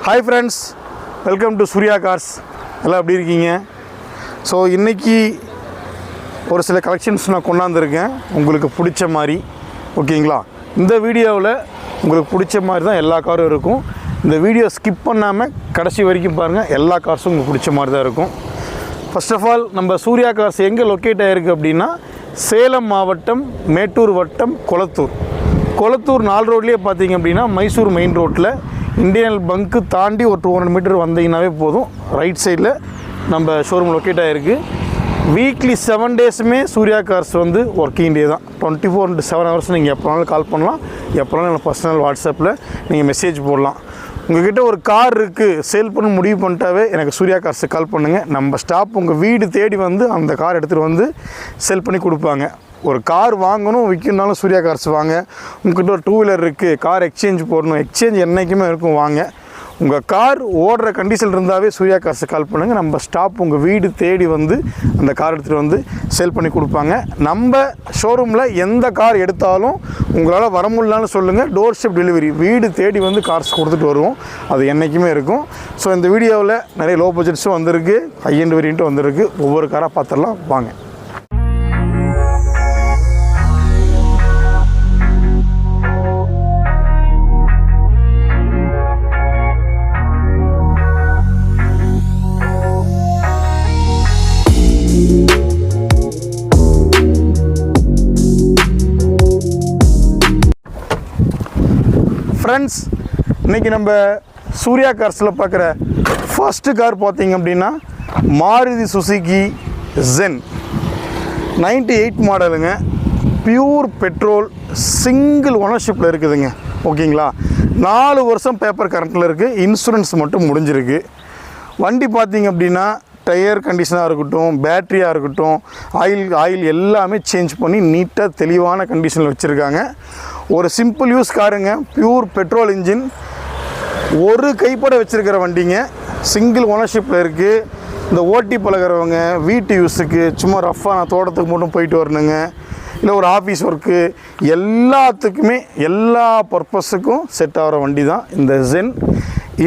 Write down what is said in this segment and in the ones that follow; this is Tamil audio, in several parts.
Hi friends, welcome to Surya Cars. எல்லாம் எப்படி இருக்கீங்க? ஸோ இன்றைக்கி ஒரு சில கலெக்ஷன்ஸ் நான் கொண்டாந்துருக்கேன் உங்களுக்கு பிடிச்ச மாதிரி. ஓகேங்களா? இந்த வீடியோவில் உங்களுக்கு பிடிச்ச மாதிரி தான் எல்லா காரும் இருக்கும். இந்த வீடியோ ஸ்கிப் பண்ணாமல் கடைசி வரைக்கும் பாருங்கள். எல்லா கார்ஸும் உங்களுக்கு பிடிச்ச மாதிரி தான் இருக்கும். ஃபர்ஸ்ட் ஆஃப் ஆல் நம்ம சூர்யா கார்ஸ் எங்கே லொக்கேட் ஆகிருக்கு அப்படின்னா சேலம் மாவட்டம் மேட்டூர் வட்டம் கொளத்தூர் 4 ரோட்லேயே பார்த்தீங்க அப்படின்னா மைசூர் மெயின் ரோட்டில் இந்தியன் பங்க்கு தாண்டி ஒரு 200 மீட்டர் வந்தீங்கன்னாவே போதும். ரைட் சைடில் நம்ம ஷோரூம் லொக்கேட் ஆகிருக்கு. வீக்லி 7 டேஸுமே சூர்யா கார்ஸ் வந்து ஒர்க்கிங் டே தான். 24/7 ஹவர்ஸ் நீங்கள் எப்போனாலும் கால் பண்ணலாம், எப்போனாலும் எனக்கு பர்சனல் வாட்ஸ்அப்பில் நீங்கள் மெசேஜ் போடலாம். உங்கள்கிட்ட ஒரு கார் இருக்குது சேல் பண்ண முடிவு பண்ணிட்டாவே எனக்கு சூர்யா கார்ஸுக்கு கால் பண்ணுங்கள். நம்ம ஸ்டாப் உங்கள் வீடு தேடி வந்து அந்த கார் எடுத்துகிட்டு வந்து சேல் பண்ணி கொடுப்பாங்க. ஒரு கார் வாங்கணும் விற்கணுனாலும் சூர்யா கார்ஸ் வாங்க. உங்கள்கிட்ட ஒரு 2 வீலர் இருக்குது, கார் எக்ஸ்சேஞ்ச் போடணும், எக்ஸ்சேஞ்ச் என்றைக்குமே இருக்கும், வாங்க. உங்கள் கார் ஓடுற கண்டிஷன் இருந்தாவே சூர்யா கார்ஸுக்கு கால் பண்ணுங்கள். நம்ம ஸ்டாப் உங்கள் வீடு தேடி வந்து அந்த கார் எடுத்துகிட்டு வந்து சேல் பண்ணி கொடுப்பாங்க. நம்ம ஷோரூமில் எந்த கார் எடுத்தாலும் உங்களால் வர முடியலன்னு சொல்லுங்கள், டோர் ஸ்டெப் டெலிவரி வீடு தேடி வந்து கார்ஸ் கொடுத்துட்டு வருவோம். அது என்றைக்குமே இருக்கும். ஸோ இந்த வீடியோவில் நிறைய லோ பட்ஜெட்ஸும் வந்திருக்கு, ஹை எண்ட் வேரியண்ட்டும் வந்திருக்கு. ஒவ்வொரு காராக பார்த்துடலாம் வாங்க. ஃப்ரெண்ட்ஸ், இன்றைக்கி நம்ம சூர்யா கார்ஸில் பார்க்குற ஃபஸ்ட்டு கார் பார்த்தீங்க அப்படின்னா மாருதி சுசுகி ஜென் 98 மாடலுங்க. பியூர் பெட்ரோல், சிங்கிள் ஓனர்ஷிப்பில் இருக்குதுங்க. ஓகேங்களா? 4 வருஷம் பேப்பர் கரண்ட்டில் இருக்குது. இன்சூரன்ஸ் மட்டும் முடிஞ்சிருக்கு. வண்டி பார்த்தீங்க அப்படின்னா டயர் கண்டிஷனாக இருக்கட்டும், பேட்ரியாக இருக்கட்டும், ஆயில் எல்லாமே சேஞ்ச் பண்ணி நீட்டாக தெளிவான கண்டிஷனில் வச்சுருக்காங்க. ஒரு சிம்பிள் யூஸ் காருங்க, பியூர் பெட்ரோல் இன்ஜின், ஒரு கைப்பட வச்சுருக்கிற வண்டிங்க. சிங்கிள் ஓனர்ஷிப்பில் இருக்குது. இந்த ஓட்டி பழகிறவங்க வீட்டு யூஸுக்கு சும்மா ரஃப்பாக நான் தோட்டத்துக்கு மட்டும் போயிட்டு வரணுங்க, இல்லை ஒரு ஆஃபீஸ் ஒர்க்கு, எல்லாத்துக்குமே எல்லா பர்பஸுக்கும் செட் ஆகிற வண்டி தான் இந்த ஜென்.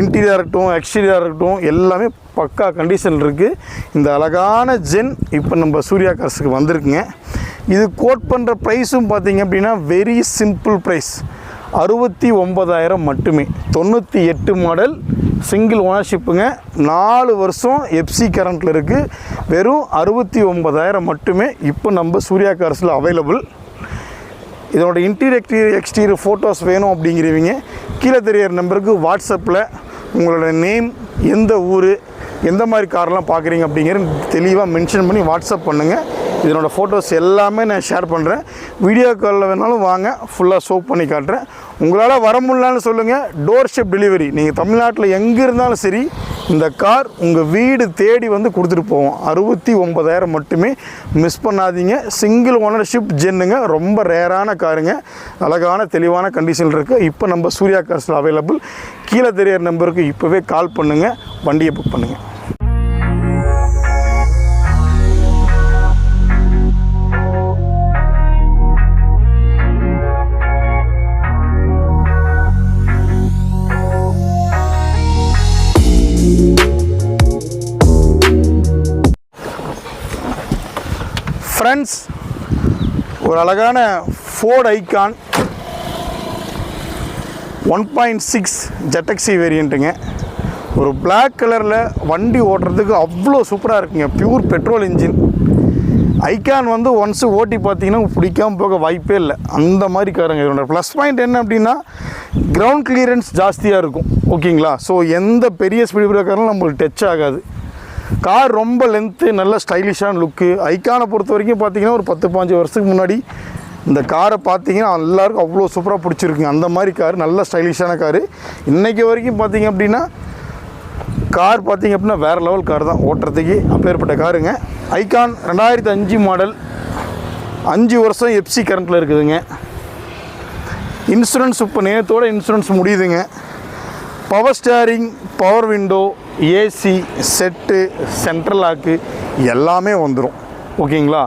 இன்டீரியராக இருக்கட்டும், எக்ஸ்டீரியராக இருக்கட்டும், எல்லாமே பக்கா கண்டிஷன் இருக்குது. இந்த அழகான ஜென் இப்போ நம்ம சூர்யா கார்ஸுக்கு வந்திருக்குங்க. இது கோட் பண்ணுற ப்ரைஸும் பார்த்திங்க அப்படின்னா வெரி சிம்பிள் ப்ரைஸ், 69,000 மட்டுமே. 98 மாடல், சிங்கிள் ஓனர்ஷிப்புங்க, 4 வருஷம் எஃப்சி கரண்ட்டில் இருக்குது. வெறும் 69,000 மட்டுமே இப்போ நம்ம சூர்யா கார்ஸில் அவைலபிள். இதனோட இன்டீரியர் எக்ஸ்டீரியர் ஃபோட்டோஸ் வேணும் அப்படிங்கிறவங்க கீழே தெரியிற நம்பருக்கு வாட்ஸ்அப்பில் உங்களோட நேம், எந்த ஊர், எந்த மாதிரி கார்லாம் பார்க்குறீங்க அப்படிங்கிற தெளிவாக மென்ஷன் பண்ணி வாட்ஸ்அப் பண்ணுங்கள். இதனோட ஃபோட்டோஸ் எல்லாமே நான் ஷேர் பண்ணுறேன். வீடியோ காலில் வேணாலும் வாங்க, ஃபுல்லாக ஷோ பண்ணி காட்டுறேன். உங்களால் வர முடியலன்னு சொல்லுங்கள், டோர் ஸ்டெப் டெலிவரி. நீங்கள் தமிழ்நாட்டில் எங்கே இருந்தாலும் சரி இந்த கார் உங்கள் வீடு தேடி வந்து கொடுத்துட்டு போவோம். 69,000 மட்டுமே, மிஸ் பண்ணாதீங்க. சிங்கிள் ஓனர்ஷிப் ஜென்னுங்க, ரொம்ப ரேரான காருங்க, அழகான தெளிவான கண்டிஷன் இருக்குது. இப்போ நம்ம சூர்யா கார்ஸில் அவைலபிள். கீழே தெரியிற நம்பருக்கு இப்போவே கால் பண்ணுங்கள், வண்டியை புக் பண்ணுங்கள். ஃப்ரெண்ட்ஸ், ஒரு அழகான ஃபோர்ட் ஐகான் 1.6 ஜெட்டக்ஸி வேரியண்ட்டுங்க. ஒரு பிளாக் கலரில் வண்டி ஓட்டுறதுக்கு அவ்வளோ சூப்பராக இருக்குங்க. Pure petrol engine. ஐகான் வந்து ஒன்ஸு ஓட்டி பார்த்தீங்கன்னா பிடிக்காமல் போக வாய்ப்பே இல்லை, அந்த மாதிரி காருங்க. இதோட ப்ளஸ் பாயிண்ட் என்ன அப்படின்னா கிரவுண்ட் கிளியரன்ஸ் ஜாஸ்தியாக இருக்கும். ஓகேங்களா? ஸோ எந்த பெரிய ஸ்பீடு பிரேக்கர்லாம் நம்மளுக்கு டச் ஆகாது. கார் ரொம்ப லென்த்து, நல்ல ஸ்டைலிஷான லுக்கு. ஐகானை பொறுத்த வரைக்கும் பார்த்தீங்கன்னா ஒரு 10-15 வருஷத்துக்கு முன்னாடி இந்த காரை பார்த்தீங்கன்னா எல்லாருக்கும் அவ்வளோ சூப்பராக பிடிச்சிருக்குங்க. அந்த மாதிரி கார், நல்ல ஸ்டைலிஷான காரு. இன்றைக்கி வரைக்கும் பார்த்தீங்க அப்படின்னா கார் பார்த்தீங்க அப்படின்னா வேறு லெவல் கார் தான் ஓட்டுறதுக்கு, அப்பேற்பட்ட காருங்க. ஐகான் 2005 மாடல், 5 வருஷம் எஃப்சி கரண்ட்டில் இருக்குதுங்க. இன்சூரன்ஸ் இப்போ நேரத்தோட இன்சூரன்ஸ் முடியுதுங்க. Power steering, power window, AC, set, central lock எல்லாமே வந்துடும். ஓகேங்களா?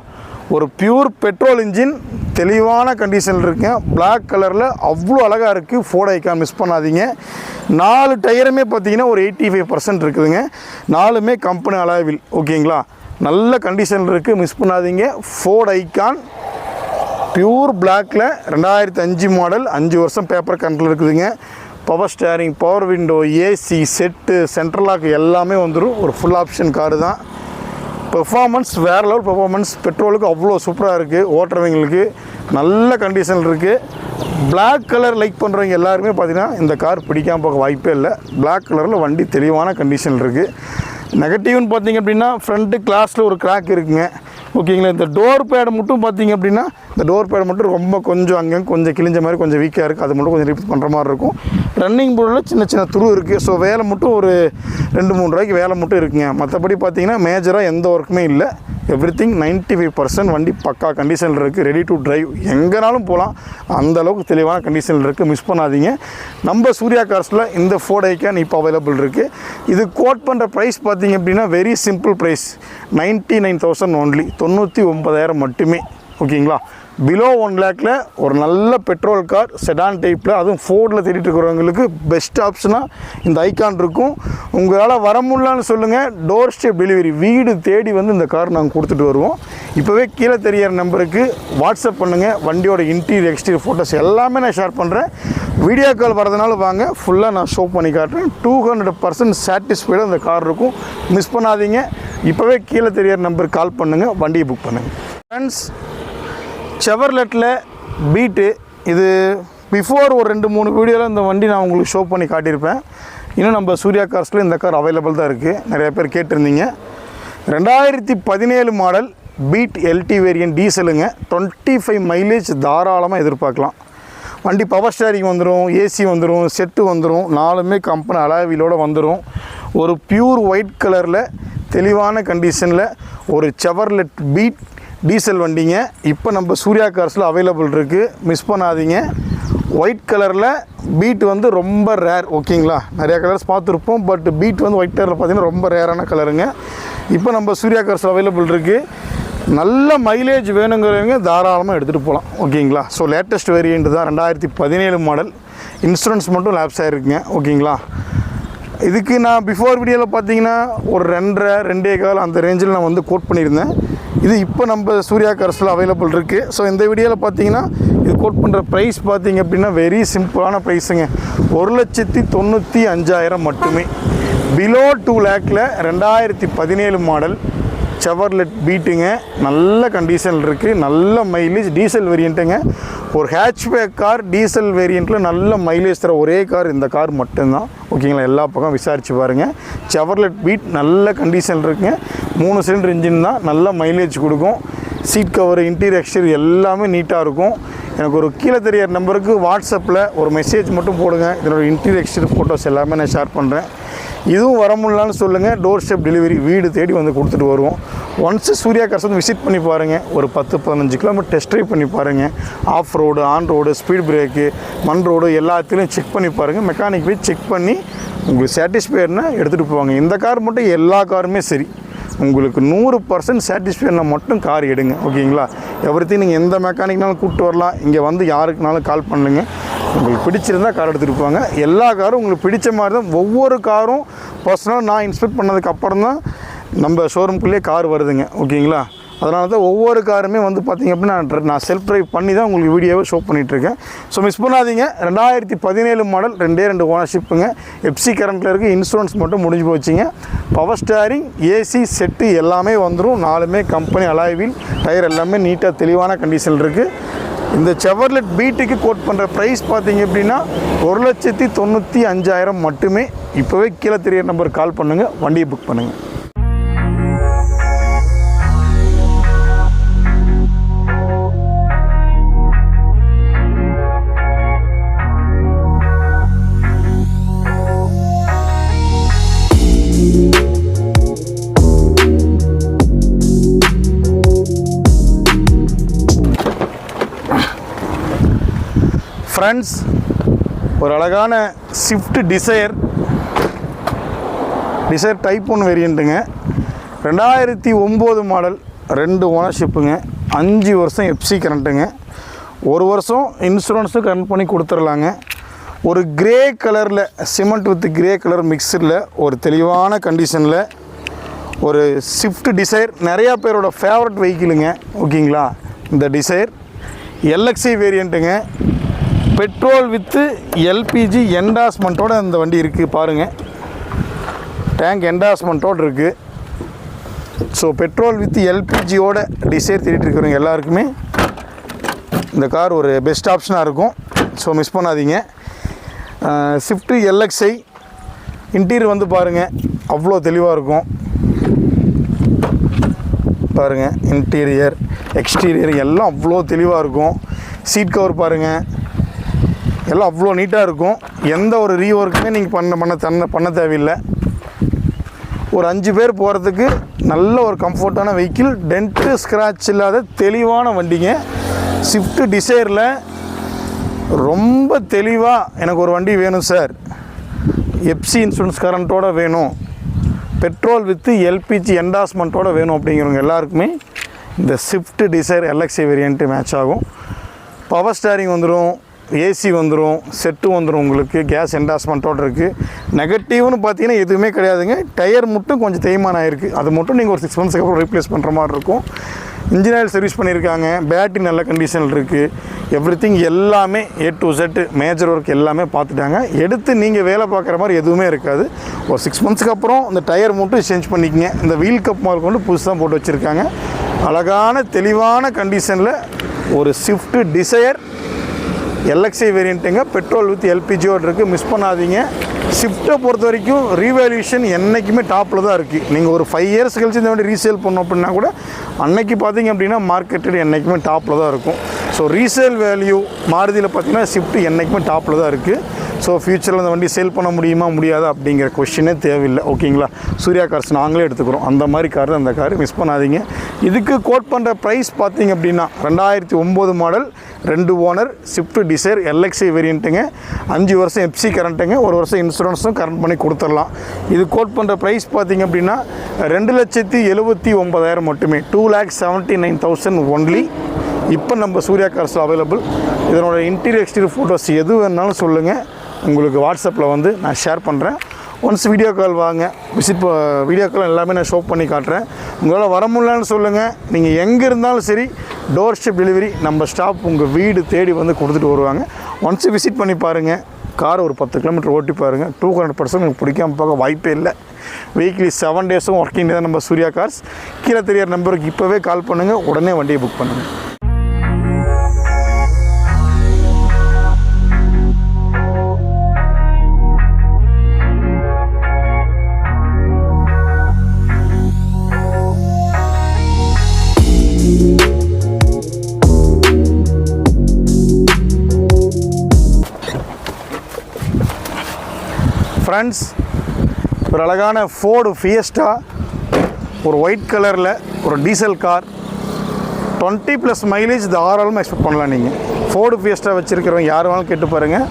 ஒரு பியூர் பெட்ரோல் இன்ஜின், தெளிவான கண்டிஷன் இருக்குங்க. பிளாக் கலரில் அவ்வளோ அழகாக இருக்குது. ஃபோர்டு ஐகான் மிஸ் பண்ணாதீங்க. 4 டயருமே பார்த்தீங்கன்னா ஒரு 85% இருக்குதுங்க. 4மே கம்பெனி அலாவில். ஓகேங்களா, நல்ல கண்டிஷன் இருக்குது, மிஸ் பண்ணாதீங்க. ஃபோர்டு ஐகான் பியூர் பிளாக்கில் 2005 மாடல், 5 வருஷம் பேப்பர் கண்ட்ரோல் இருக்குதுங்க. Power steering, power window, AC, set, central lock எல்லாமே வந்துடும். ஒரு ஃபுல் ஆப்ஷன் காரு தான். பெர்ஃபார்மன்ஸ் வேறு லெவல் பெர்ஃபார்மன்ஸ். பெட்ரோலுக்கு அவ்வளோ சூப்பராக இருக்குது. ஓட்டுறவங்களுக்கு நல்ல கண்டிஷன் இருக்குது. பிளாக் கலர் லைக் பண்ணுறவங்க எல்லாருமே பார்த்திங்கன்னா இந்த கார் பிடிக்காமல் போக வாய்ப்பே இல்லை. பிளாக் கலரில் வண்டி தெளிவான கண்டிஷன் இருக்குது. நெகட்டிவ்னு பார்த்திங்க அப்படின்னா ஃப்ரண்ட்டு கிளாஸில் ஒரு கிராக் இருக்குங்க. ஓகேங்களா, இந்த டோர் பேடு மட்டும் பார்த்திங்க அப்படின்னா இந்த டோர் பேடு மட்டும் ரொம்ப கொஞ்சம் அங்கே கொஞ்சம் கிழிஞ்ச மாதிரி கொஞ்சம் வீக்காக இருக்குது. அது மட்டும் கொஞ்சம் ரிப்பேர் பண்ணுற மாதிரி இருக்கும். ரன்னிங் போர்டில் சின்ன சின்ன துரு இருக்குது. ஸோ வேலை மட்டும் ஒரு 2-3 ரூபாய்க்கு வேலை மட்டும் இருக்குங்க. மற்றபடி பார்த்திங்கன்னா மேஜராக எந்த ஒர்க்குமே இல்லை. எவ்ரிதிங் 95% வண்டி பக்கா கண்டிஷனில் இருக்குது. ரெடி டு டிரைவ், எங்கேனாலும் போகலாம். அந்தளவுக்கு தெளிவான கண்டிஷனில் இருக்குது. மிஸ் பண்ணாதீங்க. நம்ம சூர்யா கார்ஸில் இந்த ஃபோர்டு ஐகான் இப்போ அவைலபிள் இருக்குது. இது கோட் பண்ணுற ப்ரைஸ் பார்த்திங்க அப்படின்னா வெரி சிம்பிள் ப்ரைஸ், 99,000 ஒன்லி, 99,000 மட்டுமே. ஓகேங்களா, பிலோ 1 லேக்கில் ஒரு நல்ல பெட்ரோல் கார் செடான் டைப்பில், அதுவும் ஃபோர்டில் தேடிட்டு இருக்கிறவங்களுக்கு பெஸ்ட் ஆப்ஷனாக இந்த ஐகான் இருக்கும். உங்களால் வர முடியலான்னு சொல்லுங்கள், டோர் ஸ்டெப் டெலிவரி, வீடு தேடி வந்து இந்த கார் நாங்கள் கொடுத்துட்டு வருவோம். இப்போவே கீழே தெரியிற நம்பருக்கு வாட்ஸ்அப் பண்ணுங்கள். வண்டியோட இன்டீரியர் எக்ஸ்டீரியர் ஃபோட்டோஸ் எல்லாமே நான் ஷேர் பண்ணுறேன். வீடியோ கால் வரதுனால வாங்க, ஃபுல்லாக நான் ஷோ பண்ணி காட்டுறேன். 200% சாட்டிஸ்ஃபைடாக இந்த கார் இருக்கும். மிஸ் பண்ணாதீங்க. இப்போவே கீழே தெரியிற நம்பருக்கு கால் பண்ணுங்கள், வண்டியை புக் பண்ணுங்கள். ஃப்ரெண்ட்ஸ், செவர்லெட்டில் பீட்டு, இது பிஃபோர் ஒரு 2-3 வீடியோவில் இந்த வண்டி நான் உங்களுக்கு ஷோ பண்ணி காட்டியிருப்பேன். இன்னும் நம்ம சூர்யா கார்ஸில் இந்த கார் அவைலபிள் தான் இருக்குது. நிறைய பேர் கேட்டிருந்தீங்க. 2017 மாடல் பீட் எல்டி வேரியன்ட் டீசலுங்க. 25 மைலேஜ் தாராளமாக எதிர்பார்க்கலாம். வண்டி பவர் ஸ்டேரிங் வந்துடும், ஏசி வந்துடும், செட்டு வந்துடும். 4மே கம்பெனி அலாவிலோடு வந்துடும். ஒரு பியூர் ஒயிட் கலரில் தெளிவான கண்டிஷனில் ஒரு செவர்லெட் பீட் டீசல் வண்டிங்க. இப்போ நம்ம சூர்யா கார்ஸில் அவைலபிள் இருக்குது. மிஸ் பண்ணாதீங்க. ஒயிட் கலரில் பீட் வந்து ரொம்ப ரேர். ஓகேங்களா, நிறையா கலர்ஸ் பார்த்துருப்போம், பட் பீட் வந்து ஒயிட் கலரில் பார்த்திங்கன்னா ரொம்ப ரேரான கலருங்க. இப்போ நம்ம சூர்யா கார்ஸில் அவைலபிள் இருக்குது. நல்ல மைலேஜ் வேணுங்கிறவங்க தாராளமாக எடுத்துகிட்டு போகலாம். ஓகேங்களா, ஸோ லேட்டஸ்ட் வேரியண்ட் தான், 2017 மாடல். இன்சூரன்ஸ் மட்டும் லேப்ஸ் ஆகிருக்குங்க. ஓகேங்களா, இதுக்கு நான் பிஃபோர் வீடியோவில் பார்த்தீங்கன்னா ஒரு 2.5 அந்த ரேஞ்சில் நான் வந்து கோட் பண்ணியிருந்தேன். இது இப்போ நம்ம சூர்யா கார்ஸில் அவைலபிள் இருக்குது. ஸோ இந்த வீடியோவில் பார்த்தீங்கன்னா இது கோட் பண்ணுற ப்ரைஸ் பார்த்திங்க அப்படின்னா வெரி சிம்பிளான ப்ரைஸுங்க, 1,95,000 மட்டுமே. பிலோ 2 லேக்கில் 2017 மாடல் செவர்லெட் பீட்டுங்க. நல்ல கண்டிஷன் இருக்குது, நல்ல மைலேஜ், டீசல் வேரியண்ட்டுங்க. ஒரு ஹேட்ச்பேக் கார் டீசல் வேரியண்ட்டில் நல்ல மைலேஜ் தர ஒரே கார் இந்த கார் மட்டும்தான். ஓகேங்களா, எல்லா பக்கம் விசாரித்து பாருங்கள். செவர்லெட் பீட் நல்ல கண்டிஷன் இருக்குங்க. 3 சிலிண்டர் இன்ஜின் தான், நல்ல மைலேஜ் கொடுக்கும். சீட் கவர், இன்டீரியர் எக்ஸ்டீரியர் எல்லாமே நீட்டாக இருக்கும். எனக்கு ஒரு கீழே தெரியிற நம்பருக்கு வாட்ஸ்அப்பில் ஒரு மெசேஜ் மட்டும் போடுங்க. இதனோட இன்டீரியர் எக்ஸ்டீரியர் ஃபோட்டோஸ் எல்லாமே நான் ஷேர் பண்ணுறேன். இதுவும் வர முடியலான்னு சொல்லுங்கள், டோர் ஸ்டெப் டெலிவரி வீடு தேடி வந்து கொடுத்துட்டு வருவோம். ஒன்ஸு சூர்யா கார்ஸ் வந்து விசிட் பண்ணி பாருங்கள். ஒரு 10-15 கிலோமீட்டர் டெஸ்ட் ட்ரைவ் பண்ணி பாருங்கள். Off road, on road, speed brake, மண் ரோடு எல்லாத்துலேயும் செக் பண்ணி பாருங்கள். மெக்கானிக் போய் செக் பண்ணி உங்களுக்கு சாட்டிஸ்ஃபைட்னா எடுத்துகிட்டு போவாங்க. இந்த கார் மட்டும் எல்லா காருமே சரி, உங்களுக்கு 100% சாட்டிஸ்ஃபைட்னா மட்டும் கார் எடுங்க. ஓகேங்களா, எவ்ரிதிங் நீங்கள் எந்த மெக்கானிக்னாலும் கூப்பிட்டு வரலாம். இங்கே வந்து யாருக்குனாலும் கால் பண்ணுங்க. உங்களுக்கு பிடிச்சிருந்தால் கார் எடுத்துகிட்டு போவாங்க. எல்லா காரும் உங்களுக்கு பிடிச்ச மாதிரி தான். ஒவ்வொரு காரும் பர்சனலாக நான் இன்ஸ்பெக்ட் பண்ணதுக்கு அப்புறம் தான் நம்ம ஷோரூம்குள்ளேயே கார் வருதுங்க. ஓகேங்களா, அதனால தான் ஒவ்வொரு காருமே வந்து பார்த்திங்க அப்படின்னா நான் செல்ஃப் ட்ரைவ் பண்ணி தான் உங்களுக்கு வீடியோவை ஷோ பண்ணிகிட்ருக்கேன். ஸோ மிஸ் பண்ணாதீங்க. 2017 மாடல், 2 ஓனர்ஷிப்புங்க. எஃப்சி கரண்ட்டில் இருக்குது. இன்சூரன்ஸ் மட்டும் முடிஞ்சு போச்சுங்க. பவர் ஸ்டேரிங், ஏசி, செட்டு எல்லாமே வந்துடும். 4மே கம்பெனி அலாய் வீல், டயர் எல்லாமே நீட்டாக தெளிவான கண்டிஷன் இருக்குது. இந்த செவர்லெட் பீட்டுக்கு கோட் பண்ணுற ப்ரைஸ் பார்த்திங்க அப்படின்னா 1,95,000 மட்டுமே. இப்போவே கீழே தெரியிற நம்பருக்கு கால் பண்ணுங்கள், வண்டியை புக் பண்ணுங்கள். ஃப்ரெண்ட்ஸ், ஒரு அழகான ஸ்விஃப்ட் டிசைர் டைப் 1 வேரியண்ட்டுங்க. 2009 மாடல், 2 ஓனர்ஷிப்புங்க. 5 வருஷம் எஃப்சி கரண்ட்டுங்க. 1 வருஷம் இன்சூரன்ஸும் கரண்ட் பண்ணி கொடுத்துர்லாங்க. ஒரு கிரே கலரில் சிமெண்ட் வித் கிரே கலர் மிக்சரில் ஒரு தெளிவான கண்டிஷனில் ஒரு ஸ்விஃப்ட் டிசைர் நிறையா பேரோட ஃபேவரட் வெஹிக்கிளுங்க. ஓகேங்களா, இந்த டிசைர் எல்எக்ஸி வேரியண்ட்டுங்க. பெட்ரோல் வித்து எல்பிஜி என்டாஸ்மெண்ட்டோடு இந்த வண்டி இருக்குது பாருங்கள். டேங்க் என்டாஸ்மெண்ட்டோடு இருக்குது. ஸோ பெட்ரோல் வித் எல்பிஜியோட டிசைர் தேடிட்டு இருக்கிறவங்க எல்லாருக்குமே இந்த கார் ஒரு பெஸ்ட் ஆப்ஷனாக இருக்கும். ஸோ மிஸ் பண்ணாதீங்க. ஸ்விஃப்ட் எல்எக்ஸ்ஐ இன்டீரியர் வந்து பாருங்கள், அவ்வளோ தெளிவாக இருக்கும். பாருங்கள், இன்டீரியர் எக்ஸ்டீரியர் எல்லாம் அவ்வளோ தெளிவாக இருக்கும். சீட் கவர் பாருங்கள், எல்லாம் அவ்வளோ நீட்டாக இருக்கும். எந்த ஒரு ரீஒர்க்குமே நீங்கள் பண்ண தேவையில்லை. ஒரு 5 பேர் போகிறதுக்கு நல்ல ஒரு கம்ஃபர்ட்டான வெஹிக்கிள், டென்ட்டு ஸ்க்ராட்ச் இல்லாத தெளிவான வண்டிங்க. ஸ்விஃப்ட் டிசைரில் ரொம்ப தெளிவாக எனக்கு ஒரு வண்டி வேணும் சார், எஃப்சி இன்சூரன்ஸ் கரண்ட்டோடு வேணும், பெட்ரோல் வித்து எல்பிஜி என்டாஸ்மெண்ட்டோடு வேணும் அப்படிங்கிறவங்க எல்லாருக்குமே இந்த Swift Dzire LXI variant match ஆகும். பவர் ஸ்டேரிங் வந்துடும், ஏசி வந்துடும், செட்டு வந்துடும், உங்களுக்கு கேஸ் என்டாஸ்மெண்ட்டோடு இருக்குது. நெகட்டிவ்னு பார்த்தீங்கன்னா எதுவுமே கிடையாதுங்க. டயர் மட்டும் கொஞ்சம் தேய்மானம் ஆகிருக்கு, அது மட்டும் நீங்கள் ஒரு 6 மந்த்ஸ்க்கு அப்புறம் ரீப்ளேஸ் பண்ணுற மாதிரி இருக்கும். இன்ஜின் ஆயில் சர்வீஸ் பண்ணியிருக்காங்க, பேட்டரி நல்ல கண்டிஷனில் இருக்குது. எவ்ரிதிங் எல்லாமே A to Z major work எல்லாமே பார்த்துட்டாங்க. எடுத்து நீங்கள் வேலை பார்க்குற மாதிரி எதுவுமே இருக்காது. ஒரு 6 மந்த்ஸ்க்கு அப்புறம் இந்த டயர் மட்டும் சேஞ்ச் பண்ணிக்கங்க. இந்த வீல் கப் மால் கொண்டு புதுசாக போட்டு வச்சுருக்காங்க. அழகான தெளிவான கண்டிஷனில் ஒரு ஸ்விஃப்ட் டிசைர் எல்எக்ஸி வேரியண்ட்டுங்க. பெட்ரோல் வித் எல்பிஜியோடு இருக்குது, மிஸ் பண்ணாதீங்க. ஸ்விஃப்ட்டை பொறுத்த வரைக்கும் ரீவேல்யூஷன் என்றைக்குமே டாப்பில் தான் இருக்குது. நீங்கள் ஒரு 5 இயர்ஸ் கழிச்சு இந்த வண்டி ரீசேல் பண்ணோம் அப்படின்னா கூட அன்னைக்கு பார்த்தீங்க அப்படின்னா மார்க்கெட்டு என்றைக்குமே டாப்பில் தான் இருக்கும். ஸோ ரீசேல் வேல்யூ மாருதியில் பார்த்தீங்கன்னா ஸ்விஃப்ட் என்றைக்குமே டாப்பில் தான் இருக்குது. ஸோ ஃப்யூச்சரில் அந்த வண்டி சேல் பண்ண முடியுமா முடியாதா அப்படிங்கிற கொஷினே தேவையில்லை. ஓகேங்களா, சூர்யா கார்ஸ் நாங்களே எடுத்துக்கிறோம். அந்த மாதிரி கார் தான் அந்த கார், மிஸ் பண்ணாதீங்க. இதுக்கு கோட் பண்ணுற ப்ரைஸ் பார்த்தீங்க அப்படின்னா 2009 model 2 owner Swift Dzire LXI வேரியண்ட்டுங்க. 5 வருஷம் எஃப்சி கரண்ட்டுங்க, 1 வருஷம் இன்சூரன்ஸும் கரண்ட் பண்ணி கொடுத்துடலாம். இது கோட் பண்ணுற ப்ரைஸ் பார்த்தீங்க அப்படின்னா 2,79,000 மட்டுமே, 2,79,000 ஒன்லி. இப்போ நம்ம சூர்யா கார்ஸில் அவைலபிள். இதனோட இன்டீரியர் எக்ஸ்டீரியர் ஃபோட்டோஸ் எது வேணாலும் சொல்லுங்கள், உங்களுக்கு வாட்ஸ்அப்பில் வந்து நான் ஷேர் பண்ணுறேன். ஒன்ஸ் வீடியோ கால் வாங்க, வீடியோ கால் எல்லாமே நான் ஷோ பண்ணி காட்டுறேன். உங்களால் வர முடியலன்னு சொல்லுங்கள். நீங்கள் எங்கே இருந்தாலும் சரி, டோர் ஸ்டெப் டெலிவரி நம்ம ஸ்டாஃப் உங்கள் வீடு தேடி வந்து கொடுத்துட்டு வருவாங்க. ஒன்ஸ் விசிட் பண்ணி பாருங்கள். கார் ஒரு 10 கிலோமீட்டர் ஓட்டி பாருங்கள். 200% உங்களுக்கு பிடிக்காமல் பார்க்க வாய்ப்பே இல்லை. வீக்லி 7 டேஸும் ஒர்க்கிங் டே தான் நம்ம சூர்யா கார்ஸ். கீழே தெரியாத நம்பருக்கு இப்போவே கால் பண்ணுங்கள், உடனே வண்டியை புக் பண்ணுங்கள். ஃப்ரெண்ட்ஸ், ஒரு அழகான ஃபோர்டு ஃபியஸ்டா, ஒரு ஒயிட் கலரில் ஒரு டீசல் கார், 20+ மைலேஜ் தாராளமாக எக்ஸ்பெக்ட் பண்ணலாம். நீங்கள் ஃபோர்டு ஃபியஸ்டா வச்சுருக்கிறவங்க யார் வேணாலும் கேட்டு பாருங்கள்.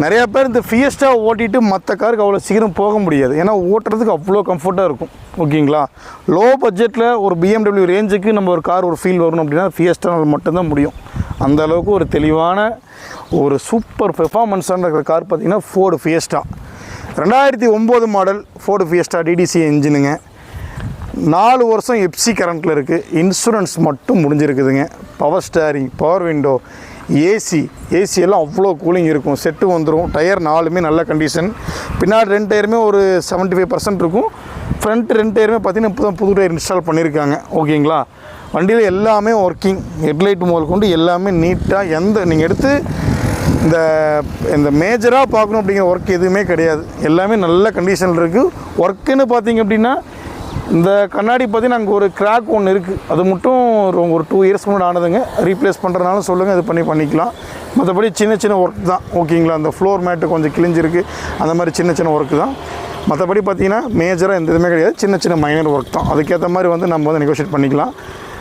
நிறையா பேர் இந்த ஃபியஸ்டா ஓட்டிட்டு மற்ற காருக்கு அவ்வளோ சீக்கிரம் போக முடியாது, ஏன்னா ஓட்டுறதுக்கு அவ்வளோ கம்ஃபர்ட்டாக இருக்கும். ஓகேங்களா, லோ பட்ஜெட்டில் ஒரு BMW ரேஞ்சுக்கு நம்ம ஒரு கார் ஒரு ஃபீல் வரணும் அப்படின்னா ஃபியஸ்டானால் மட்டும்தான் முடியும். அந்த அளவுக்கு ஒரு தெளிவான ஒரு சூப்பர் பெர்ஃபார்மன்ஸான இருக்கிற கார் பார்த்திங்கன்னா Ford Fiesta. 2009 model Ford Fiesta TDCi இன்ஜினுங்க. 4 வருஷம் எஃப்சி கரண்ட்டில் இருக்குது. இன்சூரன்ஸ் மட்டும் முடிஞ்சிருக்குதுங்க. Power steering, power window, AC எல்லாம் அவ்வளோ கூலிங் இருக்கும். செட்டு வந்துடும். டயர் 4மே நல்ல கண்டிஷன். பின்னாடி 2 டயருமே ஒரு 75% இருக்கும். ஃப்ரண்ட் 2 டயருமே பார்த்திங்கன்னா இப்போ தான் புது டயர் இன்ஸ்டால் பண்ணியிருக்காங்க. ஓகேங்களா, வண்டியில் எல்லாமே ஒர்க்கிங், ஹெட்லைட் முதல் கொண்டு எல்லாமே நீட்டாக, நீங்கள் எடுத்து இந்த மேஜராக பார்க்கணும் அப்படிங்கிற ஒர்க் எதுவுமே கிடையாது. எல்லாமே நல்ல கண்டிஷனில் இருக்குது. ஒர்க்குன்னு பார்த்திங்க அப்படின்னா இந்த கண்ணாடி பார்த்திங்கன்னா அங்கே ஒரு கிராக் ஒன்று இருக்குது. அது மட்டும் ஒரு 2 இயர்ஸ் முன்னாடி ஆனதுங்க. ரீப்ளேஸ் பண்ணுறதுனாலும் சொல்லுங்கள், இது பண்ணிக்கலாம். மற்றபடி சின்ன ஒர்க் தான். ஓகேங்களா, அந்த ஃப்ளோர் மேட்டு கொஞ்சம் கிழிஞ்சிருக்கு, அந்த மாதிரி சின்ன ஒர்க்கு தான். மற்றபடி பார்த்திங்கன்னா மேஜராக எந்த இதுவுமே கிடையாது. சின்ன மைனர் ஒர்க் தான். அதுக்கேற்ற மாதிரி வந்து நம்ம வந்து நெகோஷியேட் பண்ணிக்கலாம்.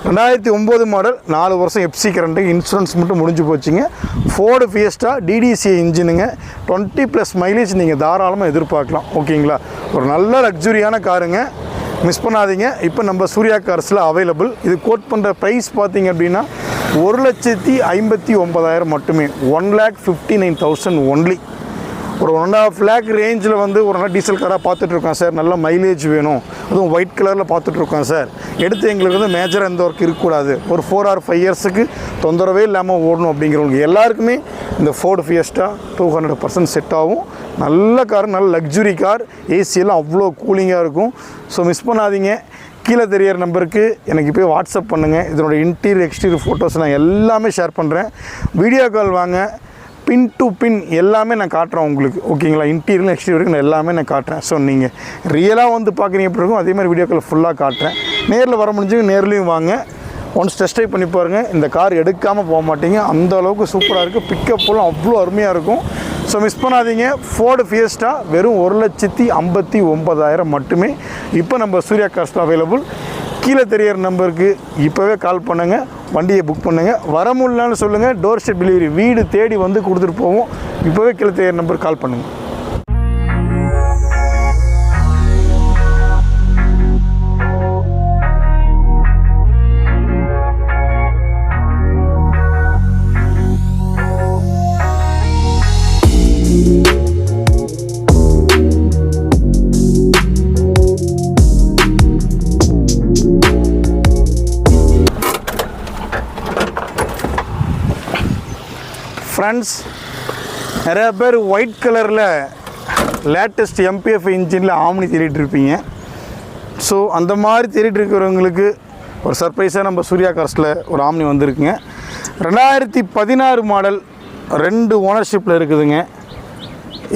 2009 மாடல் 4 வருஷம் எஃப்சி கரண்ட்டு, இன்சூரன்ஸ் மட்டும் முடிஞ்சு போச்சுங்க. ஃபோர்டு ஃபியஸ்டா டிடிசி இன்ஜினுங்க. 20+ மைலேஜ் நீங்கள் தாராளமாக எதிர்பார்க்கலாம். ஓகேங்களா, ஒரு நல்ல லக்ஸுரியான காருங்க, மிஸ் பண்ணாதீங்க. இப்போ நம்ம சூர்யா கார்ஸில் அவைலபிள். இது கோட் பண்ணுற ப்ரைஸ் பார்த்திங்க அப்படின்னா 1,59,000 மட்டுமே. 1,59,000 ஒன்லி. ஒரு 1.5 lakh ரேஞ்சில் வந்து ஒரு நல்ல டீசல் காராக பார்த்துட்ருக்கோம் சார், நல்ல மைலேஜ் வேணும், அதுவும் ஒயிட் கலரில் பார்த்துட்ருக்கோம் சார், எடுத்து எங்களுக்கு வந்து மேஜராக எந்த ஒர்க் இருக்கக்கூடாது, ஒரு 4 or 5 இயர்ஸுக்கு தொந்தரவே இல்லாமல் ஓடணும் அப்படிங்கிறவங்க எல்லாருக்குமே இந்த ஃபோர்டு ஃபியஸ்டா 200% செட் ஆகும். நல்ல கார், நல்ல லக்ஸுரி கார், ஏசியெல்லாம் அவ்வளோ கூலிங்காக இருக்கும். ஸோ மிஸ் பண்ணாதீங்க. கீழே தெரியிற நம்பருக்கு எனக்கு போய் வாட்ஸ்அப் பண்ணுங்கள். இதனோட இன்டீரியர் எக்ஸ்டீரியர் ஃபோட்டோஸ் நான் எல்லாமே ஷேர் பண்ணுறேன். வீடியோ கால் வாங்க, பின் டு பின் எல்லாமே நான் காட்டுறேன் உங்களுக்கு. ஓகேங்களா? இன்டீரியர் எக்ஸ்டீரியருக்கு நான் எல்லாமே நான் காட்டுறேன். ஸோ நீங்கள் ரியலாக வந்து பார்க்குறீங்க எப்படி இருக்கும், அதே மாதிரி வீடியோ கால் ஃபுல்லாக காட்டுறேன். நேரில் வர முடிஞ்சு நேர்லேயும் வாங்க, ஒன்ஸ் டெஸ்ட் ட்ரைவ் பண்ணி பாருங்கள். இந்த கார் எடுக்காமல் போக மாட்டீங்க, அந்த அளவுக்கு சூப்பராக இருக்குது. பிக்கப்புலாம் அவ்வளோ அருமையாக இருக்கும். ஸோ மிஸ் பண்ணாதீங்க. ஃபோர்டு ஃபியஸ்டா வெறும் 1,59,000 மட்டுமே. இப்போ நம்ம சூர்யா கார்ஸில் அவைலபிள். கீழே தெரியிற நம்பருக்கு இப்போவே கால் பண்ணுங்கள், வண்டியை புக் பண்ணுங்கள். வர முடியலன்னு சொல்லுங்கள், டோர் ஸ்டெப் டெலிவரி வீடு தேடி வந்து கொடுத்துட்டு போவோம். இப்போவே கீழே தெரியிற நம்பருக்கு கால் பண்ணுங்கள். ஃப்ரெண்ட்ஸ், நிறையா பேர் ஒயிட் கலரில் லேட்டஸ்ட் MPF இன்ஜினில் ஆம்னி தேடிட்டு இருப்பீங்க. ஸோ அந்த மாதிரி தேடிட்டு இருக்கிறவங்களுக்கு ஒரு சர்ப்ரைஸாக நம்ம சூர்யா கார்ஸில் ஒரு ஆம்னி வந்திருக்குங்க. 2016 மாடல், 2 ஓனர்ஷிப்பில் இருக்குதுங்க.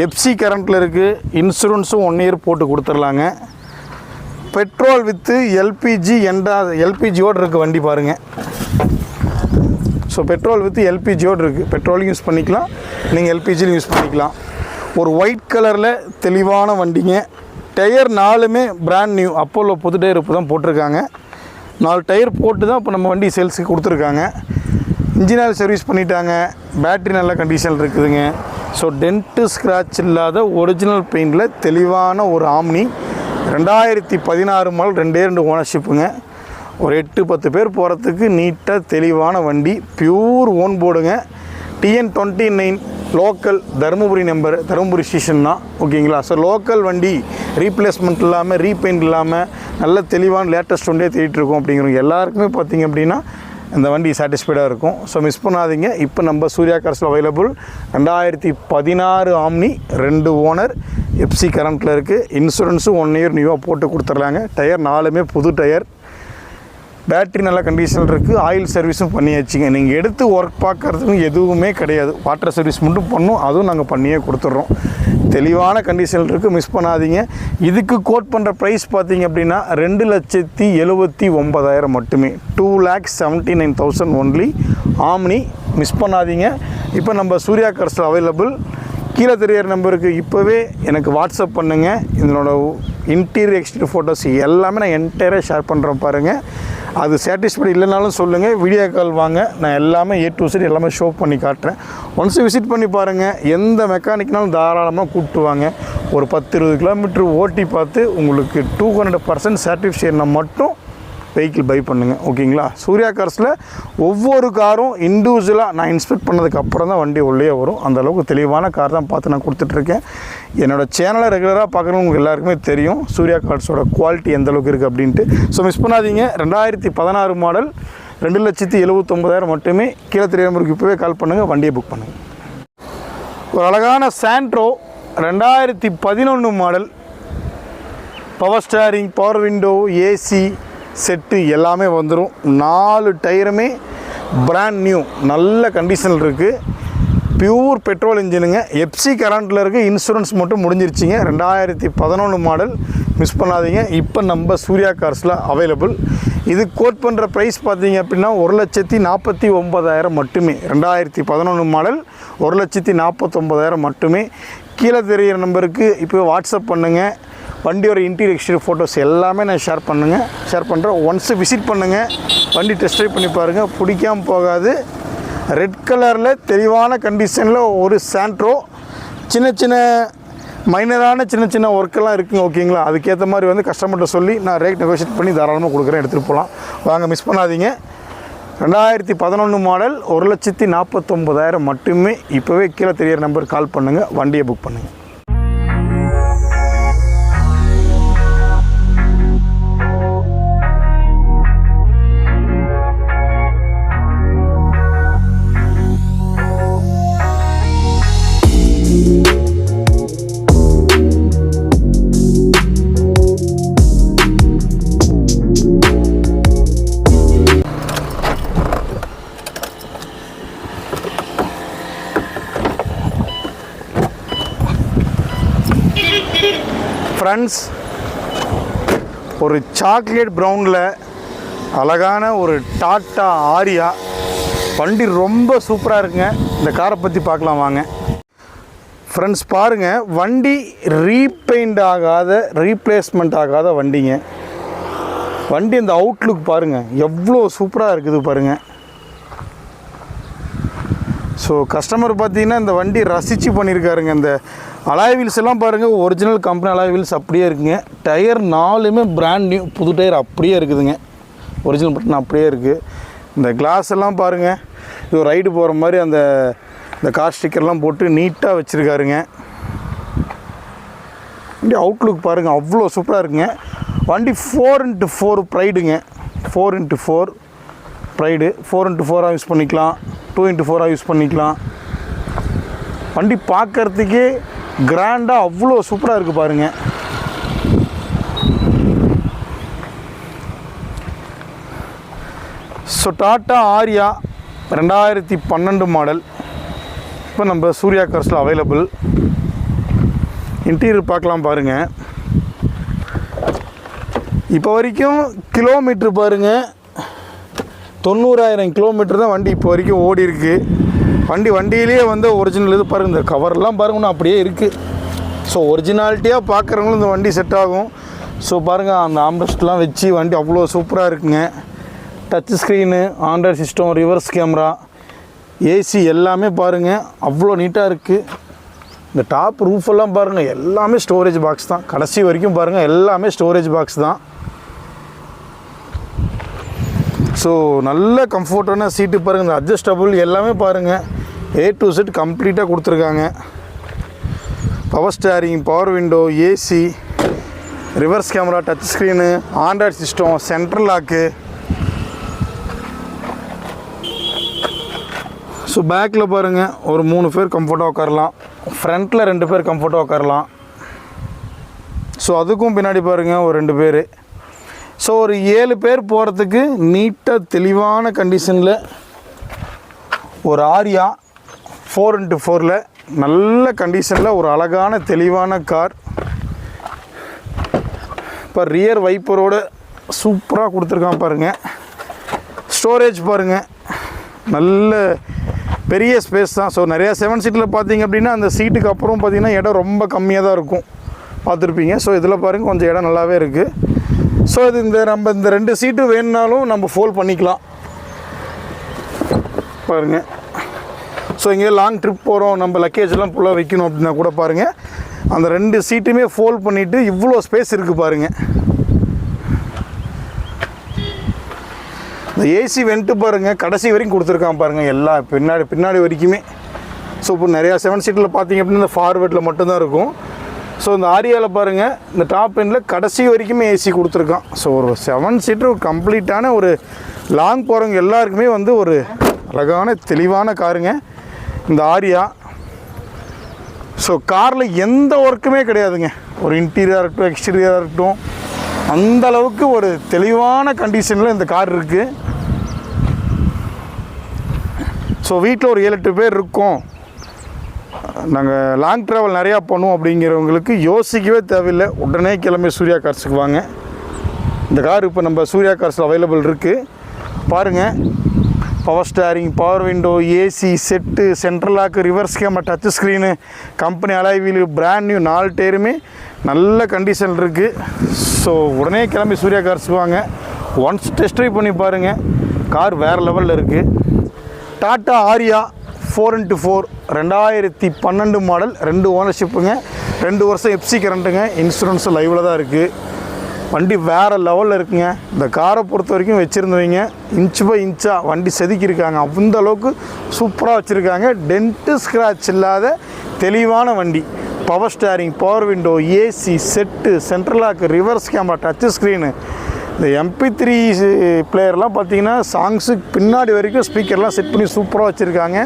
FC கரண்ட்டில் இருக்குது. இன்சூரன்ஸும் 1 year போட்டு கொடுத்துர்லாங்க. பெட்ரோல் வித்து எல்பிஜியோடு இருக்குது வண்டி பாருங்கள். ஸோ பெட்ரோல் வித் எல்பிஜியோடு இருக்குது. பெட்ரோலையும் யூஸ் பண்ணிக்கலாம், நீங்கள் எல்பிஜிலையும் யூஸ் பண்ணிக்கலாம். ஒரு ஒயிட் கலரில் தெளிவான வண்டிங்க. டயர் 4மே பிராண்ட் நியூ, அப்போலோ புது டயர் இப்போ தான் போட்டிருக்காங்க. 4 டயர் போட்டு தான் இப்போ நம்ம வண்டி சேல்ஸுக்கு கொடுத்துருக்காங்க. இன்ஜின் ஆயில் சர்வீஸ் பண்ணிட்டாங்க. பேட்ரி நல்ல கண்டிஷனில் இருக்குதுங்க. ஸோ டென்ட்டு ஸ்க்ராட்ச் இல்லாத ஒரிஜினல் பெயிண்டில் தெளிவான ஒரு ஆம்னி. 2016 மாடல், 2 ஓனர்ஷிப்புங்க. ஒரு 8-10 பேர் போகிறதுக்கு நீட்டாக தெளிவான வண்டி. பியூர் ஓன் போர்டுங்க. TN29 local, Dharmapuri number, Dharmapuri station தான். ஓகேங்களா? ஸோ லோக்கல் வண்டி, ரீப்ளேஸ்மெண்ட் இல்லாமல், ரீபெயிண்ட் இல்லாமல், நல்ல தெளிவான லேட்டஸ்ட் வண்டியாக தேடிட்டுருக்கோம் அப்படிங்கிறவங்க எல்லாருக்குமே பார்த்திங்க அப்படின்னா இந்த வண்டி சாட்டிஸ்ஃபைடாக இருக்கும். ஸோ மிஸ் பண்ணாதீங்க. இப்போ நம்ம சூர்யா கார்ஸில் அவைலபிள் 2016 ஆம்னி, 2 ஓனர், FC கரண்ட்டில் இருக்குது. இன்சூரன்ஸும் 1 year நியூவாக போட்டு கொடுத்துட்றாங்க. டயர் 4மே புது டயர். பேட்ரி நல்ல கண்டிஷனில் இருக்குது. ஆயில் சர்வீஸும் பண்ணியாச்சுங்க. நீங்கள் எடுத்து ஒர்க் பார்க்குறதுக்கு எதுவுமே கிடையாது. வாட்டர் சர்வீஸ் மட்டும் பண்ணணும், அதுவும் நாங்கள் பண்ணியே கொடுத்துட்றோம். தெளிவான கண்டிஷனில் இருக்குது. மிஸ் பண்ணாதீங்க. இதுக்கு கோட் பண்ணுற ப்ரைஸ் பார்த்திங்க அப்படின்னா 2,79,000 மட்டுமே. 2,79,000 ஒன்லி ஆம்னி. மிஸ் பண்ணாதீங்க. இப்போ நம்ம சூர்யா கார்ஸில் அவைலபிள். கீழே தெரியிற நம்பருக்கு இப்போவே எனக்கு வாட்ஸ்அப் பண்ணுங்கள். இதனோட இன்டீரியர் எக்ஸ்டீரியர் ஃபோட்டோஸ் எல்லாமே நான் என்டையராக ஷேர் பண்ணுறேன் பாருங்கள். அது சாட்டிஸ்ஃபைடு இல்லைனாலும் சொல்லுங்கள், வீடியோ கால் வாங்க, நான் எல்லாமே A to Z எல்லாமே ஷோ பண்ணி காட்டுறேன். ஒன்ஸ் விசிட் பண்ணி பாருங்கள். எந்த மெக்கானிக்னாலும் தாராளமாக கூப்பிட்டு வாங்க. ஒரு 10-20 கிலோமீட்டர் ஓட்டி பார்த்து உங்களுக்கு 200% சாட்டிஸ்ஃபேஷனை மட்டும் வெஹிக்கிள் பை பண்ணுங்கள். ஓகேங்களா? சூர்யா கார்ஸில் ஒவ்வொரு காரும் இண்டிவிஜுவலாக நான் இன்ஸ்பெக்ட் பண்ணதுக்கு அப்புறம் தான் வண்டி உள்ளே வரும். அந்தளவுக்கு தெளிவான கார் தான் பார்த்து நான் கொடுத்துட்ருக்கேன். என்னோடய சேனலை ரெகுலராக பார்க்குறவங்க எல்லாருக்குமே தெரியும் சூர்யா கார்ஸோட குவாலிட்டி எந்த அளவுக்கு இருக்குது அப்படின்ட்டு. ஸோ மிஸ் பண்ணாதீங்க. 2016 மாடல், 2,79,000 மட்டுமே. கீழே தெரியாத நம்பருக்கு இப்போவே கால் பண்ணுங்கள், வண்டியை புக் பண்ணுங்கள். ஒரு அழகான Santro, 2011 model, power steering, power window, AC set எல்லாமே வந்துடும். 4 டயருமே பிராண்ட் நியூ, நல்ல கண்டிஷனில் இருக்குது. Pure petrol இன்ஜினுங்க. FC கரண்ட்டில் இருக்குது. இன்சூரன்ஸ் மட்டும் முடிஞ்சிருச்சிங்க. 2011 மாடல். மிஸ் பண்ணாதீங்க. இப்போ நம்ம சூர்யா கார்ஸில் அவைலபிள். இது கோட் பண்ணுற ப்ரைஸ் பார்த்தீங்க அப்படின்னா 1,49,000 மட்டுமே. 2011 மாடல், 1,49,000 மட்டுமே. கீழே தெரிகிற நம்பருக்கு இப்போ வாட்ஸ்அப் பண்ணுங்கள். வண்டியோட இன்டீரியர் எக்ஸ்டீரியர் ஃபோட்டோஸ் எல்லாமே நான் ஷேர் பண்ணுறேன். ஒன்ஸு விசிட் பண்ணுங்கள், வண்டி டெஸ்ட் ட்ரைவ் பண்ணி பாருங்கள், பிடிக்காமல் போகாது. ரெட் கலரில் தெளிவான கண்டிஷனில் ஒரு சாண்ட்ரோ. சின்ன மைனரான சின்ன ஒர்க்கெல்லாம் இருக்குங்க. ஓகேங்களா? அதுக்கேற்ற மாதிரி வந்து கஸ்டமர்கிட்ட சொல்லி நான் ரேட் நெகோஷியேட் பண்ணி தாராளமாக கொடுக்குறேன், எடுத்துகிட்டு போகலாம். வாங்க, மிஸ் பண்ணாதீங்க. 2011 மாடல் 1,49,000 மட்டுமே. இப்போவே கீழே தெரியிற நம்பர் கால் பண்ணுங்கள், வண்டியை புக் பண்ணுங்கள். ஃப்ரெண்ட்ஸ், ஒரு சாக்லேட் ப்ரௌனில் அழகான ஒரு டாட்டா ஆரியா வண்டி ரொம்ப சூப்பராக இருக்குங்க. இந்த காரை பற்றி பார்க்கலாம் வாங்க. ஃப்ரெண்ட்ஸ் பாருங்கள், வண்டி ரீபெயிண்ட் ஆகாத, ரீப்ளேஸ்மெண்ட் ஆகாத வண்டிங்க. வண்டி இந்த அவுட்லுக் பாருங்கள் எவ்வளோ சூப்பராக இருக்குது பாருங்கள். ஸோ கஸ்டமர் பார்த்தீங்கன்னா இந்த வண்டி ரசித்து பண்ணியிருக்காருங்க. இந்த அலாய் வீல்ஸ் எல்லாம் பாருங்கள், ஒரிஜினல் கம்பெனி அலாய் வீல்ஸ் அப்படியே இருக்குங்க. டயர் 4மே பிராண்ட் நியூ, புது டயர் அப்படியே இருக்குதுங்க. ஒரிஜினல் பட்டன் அப்படியே இருக்குது. இந்த கிளாஸ் எல்லாம் பாருங்கள், இது ரைடு போகிற மாதிரி இந்த கார் ஸ்டிக்கர்லாம் போட்டு நீட்டாக வச்சுருக்காருங்க. வண்டி அவுட்லுக் பாருங்கள் அவ்வளோ சூப்பராக இருக்குங்க. வண்டி 4x4 ப்ரைடுங்க. 4x4 pride, 4x4 use பண்ணிக்கலாம், 2x4 யூஸ் பண்ணிக்கலாம். வண்டி பார்க்குறதுக்கே கிராண்டாக அவ்வளோ சூப்பராக இருக்குது பாருங்கள். ஸோ டாட்டா ஆரியா 2012 மாடல் இப்போ நம்ம சூர்யா கார்ஸில் அவைலபிள். இன்டீரியர் பார்க்கலாம் பாருங்கள். இப்போ வரைக்கும் கிலோமீட்ரு பாருங்கள் 90,000 கிலோமீட்டர் தான் வண்டி இப்போ வரைக்கும் ஓடி இருக்குது. வண்டியிலே ஒரிஜினல் இது பாருங்கள், இந்த கவர்லாம் பாருங்கண்ணா அப்படியே இருக்குது. ஸோ ஒரிஜினாலிட்டியாக பார்க்குறவங்களும் இந்த வண்டி செட் ஆகும். ஸோ பாருங்கள், அந்த ஆம்ரெஸ்ட்லாம் வச்சு வண்டி அவ்வளோ சூப்பராக இருக்குங்க. Touch screen, Android system, reverse camera, AC எல்லாமே பாருங்கள் அவ்வளோ நீட்டாக இருக்குது. இந்த டாப் ரூஃபெல்லாம் பாருங்கள் எல்லாமே ஸ்டோரேஜ் பாக்ஸ் தான். கடைசி வரைக்கும் பாருங்கள் எல்லாமே ஸ்டோரேஜ் பாக்ஸ் தான். ஸோ நல்ல கம்ஃபர்ட்டான சீட்டு பாருங்கள். இந்த அட்ஜஸ்டபுள் எல்லாமே பாருங்கள் A to Z கம்ப்ளீட்டாக கொடுத்துருக்காங்க. Power steering, power window, AC, reverse camera, touch screen, Android system, central lock. So பேக்கில் பாருங்கள் ஒரு 3 பேர் கம்ஃபர்ட்டாக உட்காரலாம், ஃப்ரண்ட்டில் 2 பேர் கம்ஃபர்ட்டாக உட்காரலாம். ஸோ அதுக்கும் பின்னாடி பாருங்கள் ஒரு 2 பேர். ஸோ ஒரு 7 பேர் போகிறதுக்கு நீட்டாக தெளிவான கண்டிஷனில் ஒரு ஆரியா 4x4 நல்ல கண்டிஷனில் ஒரு அழகான தெளிவான கார். இப்போ ரியர் வைப்பரோடு சூப்பராக கொடுத்துருக்கான் பாருங்கள். ஸ்டோரேஜ் பாருங்கள் நல்ல பெரிய ஸ்பேஸ் தான். ஸோ நிறையா 7 சீட்டில் பார்த்தீங்க அப்படின்னா அந்த சீட்டுக்கு அப்புறம் பார்த்திங்கன்னா இடம் ரொம்ப கம்மியாக தான் இருக்கும், பார்த்துருப்பீங்க. ஸோ இதில் பாருங்கள் கொஞ்சம் இடம் நல்லாவே இருக்குது. ஸோ இது நம்ம இந்த 2 சீட்டு வேணுனாலும் நம்ம ஃபோல்ட் பண்ணிக்கலாம் பாருங்கள். ஸோ இங்கே லாங் ட்ரிப் போகிறோம், நம்ம லக்கேஜெலாம் ஃபுல்லாக வைக்கணும் அப்படின்னா கூட பாருங்கள் அந்த 2 சீட்டுமே ஃபோல்ட் பண்ணிவிட்டு இவ்வளோ ஸ்பேஸ் இருக்குது பாருங்கள். இந்த ஏசி வெண்ட்டு பாருங்கள் கடைசி வரைக்கும் கொடுத்துருக்கான் பாருங்கள், எல்லா பின்னாடி வரைக்குமே. ஸோ இப்போ நிறையா 7 சீட்டில் பார்த்தீங்க அப்படின்னா இந்த ஃபார்வேர்டில் மட்டும்தான் இருக்கும். ஸோ இந்த ஆரியாவில் பாருங்கள் இந்த டாப் எண்டில் கடைசி வரைக்குமே ஏசி கொடுத்துருக்கான். ஸோ ஒரு 7 சீட்டர் கம்ப்ளீட்டான ஒரு லாங் போகிறவங்க எல்லாருக்குமே ஒரு அழகான தெளிவான காருங்க இந்த ஆரியா. ஸோ காரில் எந்த ஒர்க்குமே கிடையாதுங்க. ஒரு இன்டீரியராக இருக்கட்டும், எக்ஸ்டீரியராக இருக்கட்டும், அந்தளவுக்கு ஒரு தெளிவான கண்டிஷனில் இந்த கார் இருக்குது. ஸோ வீட்டில் ஒரு 7-8 பேர் இருக்கோம், நாங்கள் லாங் ட்ராவல் நிறையா பண்ணுவோம் அப்படிங்கிறவங்களுக்கு யோசிக்கவே தேவையில்லை, உடனே கிளம்பி சூர்யா கார்ஸுக்கு வாங்க. இந்த கார் இப்போ நம்ம சூர்யா கார்ஸில் அவைலபிள் இருக்குது பாருங்கள். Power steering, power window, AC set, central lock, reverse camera, touch screen, company alloy wheel, brand new 4 டயருமே நல்ல கண்டிஷன் இருக்குது. ஸோ உடனே கிளம்பி சூர்யா கார்ஸுக்கு வாங்க, ஒன்ஸ் டெஸ்ட் ட்ரைவ் பண்ணி பாருங்கள், கார் வேறு லெவலில் இருக்குது. டாட்டா ஆரியா 4x4 2012 மாடல், 2 ஓனர்ஷிப்புங்க, 2 வருஷம் எஃப்சி கரண்ட்டுங்க, இன்சூரன்ஸு லைவில் தான் இருக்குது. வண்டி வேறு லெவலில் இருக்குங்க. இந்த காரை பொறுத்த வரைக்கும் வச்சுருந்தவங்க இன்ச் பை இன்ச்சாக வண்டி செதுக்கியிருக்காங்க. அந்த அளவுக்கு சூப்பராக வச்சுருக்காங்க. டென்ட்டு ஸ்க்ராட்ச் இல்லாத தெளிவான வண்டி. Power steering, power window, AC, set, central lock, reverse camera, touch screen. இந்த MP3 பிளேயர்லாம் பார்த்தீங்கன்னா சாங்ஸுக்கு பின்னாடி வரைக்கும் ஸ்பீக்கர்லாம் செட் பண்ணி சூப்பராக வச்சுருக்காங்க.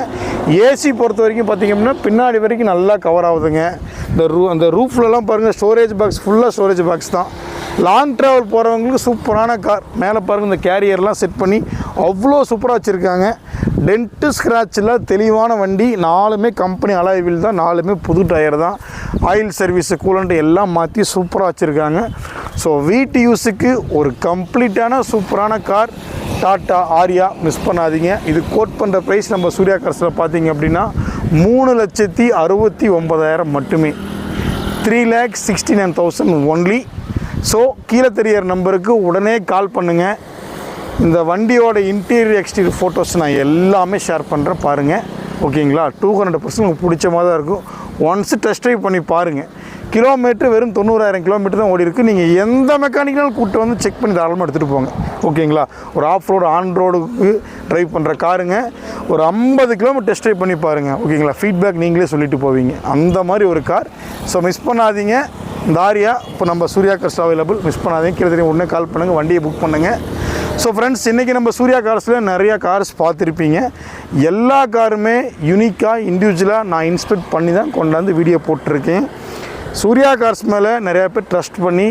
ஏசி பொறுத்த வரைக்கும் பார்த்திங்க அப்படின்னா பின்னாடி வரைக்கும் நல்லா கவர் ஆகுதுங்க. அந்த ரூஃப்லலாம் பாருங்கள் ஸ்டோரேஜ் பாக்ஸ், ஃபுல்லாக ஸ்டோரேஜ் பாக்ஸ் தான். லாங் ட்ராவல் போகிறவங்களுக்கு சூப்பரான கார். மேலே பாருங்கள் இந்த கேரியர்லாம் செட் பண்ணி அவ்வளோ சூப்பராக வச்சுருக்காங்க. டென்ட்டு ஸ்க்ராட்சில் தெளிவான வண்டி. 4மே கம்பெனி அலாய் வீல் தான், 4மே புது டயர் தான். ஆயில் சர்வீஸு, கூலண்ட்டு எல்லாம் மாற்றி சூப்பராக வச்சுருக்காங்க. ஸோ வீட்டு யூஸுக்கு ஒரு கம்ப்ளீட்டான சூப்பரான கார் டாட்டா ஆரியா. மிஸ் பண்ணாதீங்க. இது கோட் பண்ணுற ப்ரைஸ் நம்ம சூர்யா கார்ஸில் பார்த்தீங்க அப்படின்னா 3,69,000 மட்டுமே. 3,69,000 ஒன்லி. ஸோ கீழே தெரியிற நம்பருக்கு உடனே கால் பண்ணுங்கள். இந்த வண்டியோட இன்டீரியர் எக்ஸ்டீரியர் ஃபோட்டோஸ் நான் எல்லாமே ஷேர் பண்ணுறேன், பாருங்கள். ஓகேங்களா? 200% உங்களுக்கு பிடிச்ச மாதிரி தான் இருக்கும். ஒன்ஸு டெஸ்ட் ட்ரைவ் பண்ணி பாருங்கள். கிலோமீட்டர் வெறும் 90,000 கிலோமீட்டர் தான் ஓடி இருக்குது. நீங்கள் எந்த மெக்கானிக்கனாலும் கூப்பிட்டு வந்து செக் பண்ணி தாராளமாக எடுத்துகிட்டு போங்க. ஓகேங்களா? ஒரு ஆஃப் ரோடு, ஆன் ரோடுக்கு ட்ரைவ் பண்ணுற காருங்க. ஒரு 50 கிலோமீட்டர் டெஸ்ட் ட்ரைவ் பண்ணி பாருங்கள். ஓகேங்களா? ஃபீட்பேக் நீங்களே சொல்லிட்டு போவீங்க. அந்த மாதிரி ஒரு கார். ஸோ மிஸ் பண்ணாதீங்க. இந்த ஆரியா இப்போ நம்ம சூர்யா கார்ஸ் அவைலபிள். மிஸ் பண்ணாதீங்க. கீழே தெரியும் உடனே கால் பண்ணுங்கள், வண்டியை புக் பண்ணுங்கள். ஸோ ஃப்ரெண்ட்ஸ், இன்றைக்கி நம்ம சூர்யா கார்ஸில் நிறையா கார்ஸ் பார்த்துருப்பீங்க. எல்லா காருமே யூனிக்காக இண்டிவிஜுவலாக நான் இன்ஸ்பெக்ட் பண்ணி தான் கொண்டாந்து வீடியோ போட்டிருக்கேன். சூர்யா கார்ஸ் மேலே நிறையா பேர் ட்ரஸ்ட் பண்ணி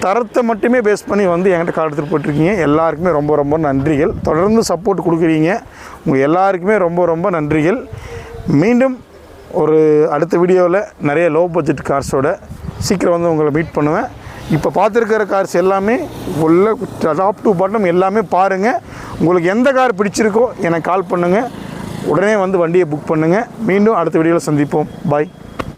தரத்தை மட்டுமே பேஸ் பண்ணி வந்து என்கிட்ட கார் எடுத்துகிட்டு போயிட்டுருக்கீங்க. எல்லாருக்குமே ரொம்ப ரொம்ப நன்றிகள். தொடர்ந்து சப்போர்ட் கொடுக்குறீங்க. உங்கள் எல்லாருக்குமே ரொம்ப ரொம்ப நன்றிகள். மீண்டும் ஒரு அடுத்த வீடியோவில் நிறைய லோ பட்ஜெட் கார்ஸோட சீக்கிரம் வந்து உங்களை மீட் பண்ணுவேன். இப்போ பார்த்துருக்கிற கார்ஸ் எல்லாமே உள்ள டாப் டு பாட்டம் எல்லாமே பாருங்கள். உங்களுக்கு எந்த கார் பிடிச்சிருக்கோ எனக்கு கால் பண்ணுங்கள். உடனே வந்து வண்டியை புக் பண்ணுங்கள். மீண்டும் அடுத்த வீடியோவில் சந்திப்போம். பாய்.